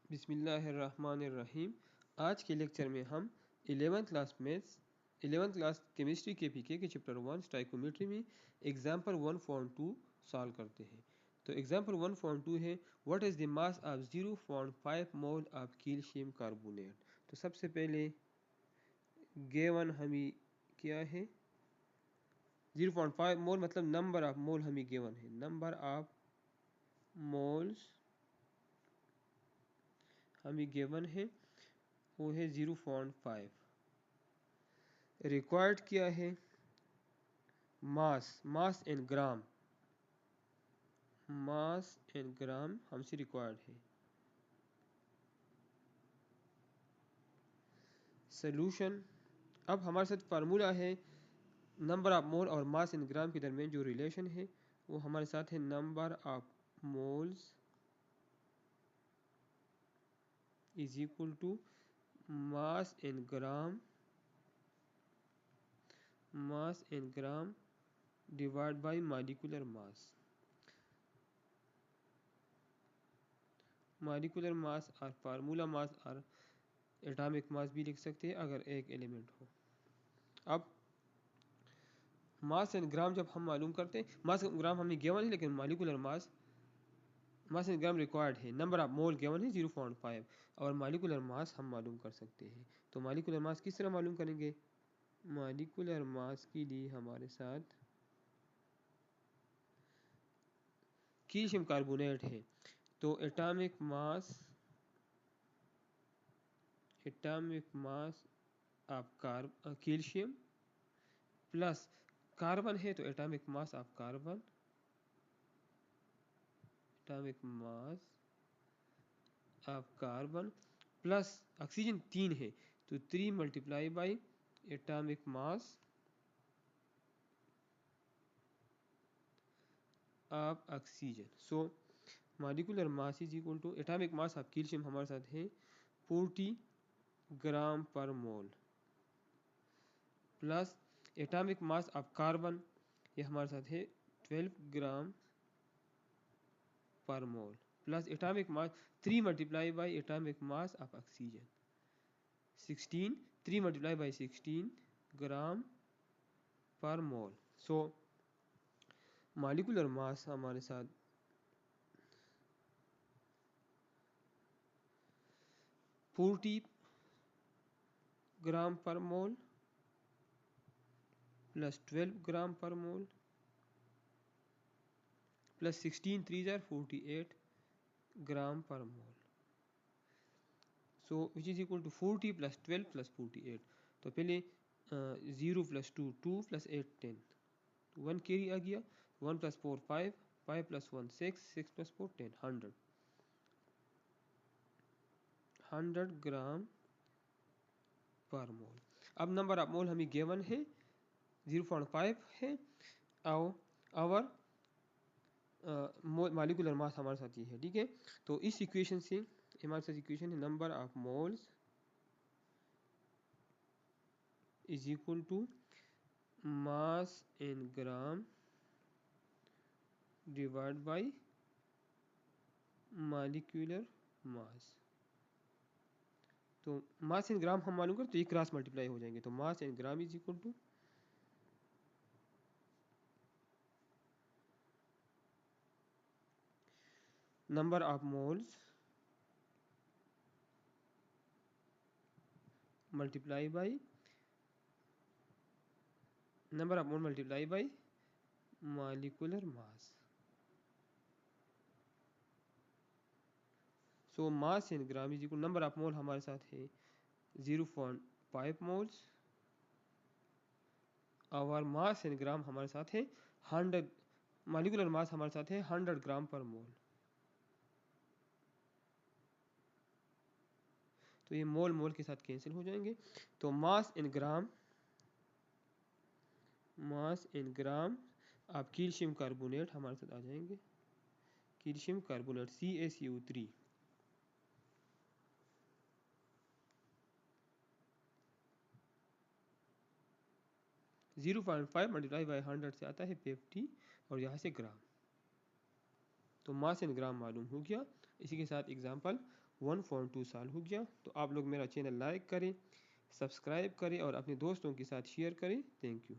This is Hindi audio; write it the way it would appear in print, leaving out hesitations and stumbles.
बिस्मिल्लाहिर्रहमानिर्रहीम। आज के लेक्चर में हम 11th क्लास केमिस्ट्री के पीके के चैप्टर 1 स्टाइकोमेट्री में एग्जाम्पल 1.2 सॉल्व करते हैं। तो एग्जाम्पल 1.2 है what is the mass of 0.5 mole of calcium carbonate. तो सबसे पहले गिवन हमें क्या है, 0.5 मोल मतलब नंबर ऑफ मोल हमें गिवन है, नंबर ऑफ मोल्स हमें गिवन है वो है 0.5। रिक्वायर्ड क्या है, मास इन ग्राम, मास इन ग्राम हमसे रिक्वायर्ड है। सॉल्यूशन, अब हमारे साथ फार्मूला है नंबर ऑफ मोल और मास इन ग्राम के दरमियान जो रिलेशन है वो हमारे साथ है number of moles is equal to mass in gram divide by molecular mass. Molecular mass और फार्मूला मास और एटॉमिक मास भी लिख सकते हैं अगर एक एलिमेंट हो। अब मास इन ग्राम जब हम मालूम करते हैं, मास इन ग्राम हमने गिवन है लेकिन molecular mass in gram required है, नंबर ऑफ मोल गिवन है 0.5 और मॉलिक्यूलर मास हम मालूम कर सकते हैं। तो मॉलिक्यूलर मास किस तरह मालूम करेंगे, मॉलिक्यूलर मास के लिए हमारे साथ कैल्शियम कार्बोनेट है, तो atomic mass of calcium plus carbon है तो atomic mass of carbon, atomic mass of carbon plus oxygen 3 है तो 3 multiply by atomic mass of oxygen. So molecular mass is equal to atomic mass of calcium हमारे साथ है 40 gram per mole plus atomic mass of carbon ये हमारे साथ है 12 gram per mole plus atomic mass 3 multiply by atomic mass of oxygen 16, 3 multiply by 16 gram per mole. So molecular मास हमारे साथ forty gram per mole plus 12 gram per mole plus 16 3 48 gram per mole. So which is equal to 40 plus 12 plus 48। तो पहले 0 प्लस 2 2 प्लस 8 10, 1 कैरी आ गया, 1 प्लस 4 5, 5 प्लस 1 6, 6 प्लस 4 10, 100 ग्राम पर मोल। अब नंबर ऑफ मोल हमें गिवन है 0.5 है और मॉलिक्यूलर मास हमारे साथ ये है, ठीक है। तो इस इक्वेशन से हमारे साथ इक्वेशन है number of moles is equal to mass in gram divide by molecular mass. तो मास इन ग्राम हम मालूम कर तो ये क्रॉस मल्टीप्लाई हो जाएंगे, तो mass in gram is equal to number of moles multiply by number of mole multiply by molecular mass. So mass in gram is equal number of mole हमारे साथ है 0.5 मोल्स और मास इन ग्राम हमारे साथ है 100, मॉलिक्यूलर मास हमारे साथ है 100 ग्राम पर मोल। तो ये मोल मोल के साथ कैंसिल हो जाएंगे, तो मास इन ग्राम आप कैल्शियम कार्बोनेट हमारे साथ आ जाएंगे, calcium carbonate CaCO3 0.5 multiply by 100 से आता है 50 और यहाँ से ग्राम। तो मास इन ग्राम मालूम हो गया। इसी के साथ एग्जाम्पल 1.2 साल हो गया। तो आप लोग मेरा चैनल लाइक करें, सब्सक्राइब करें और अपने दोस्तों के साथ शेयर करें। Thank you.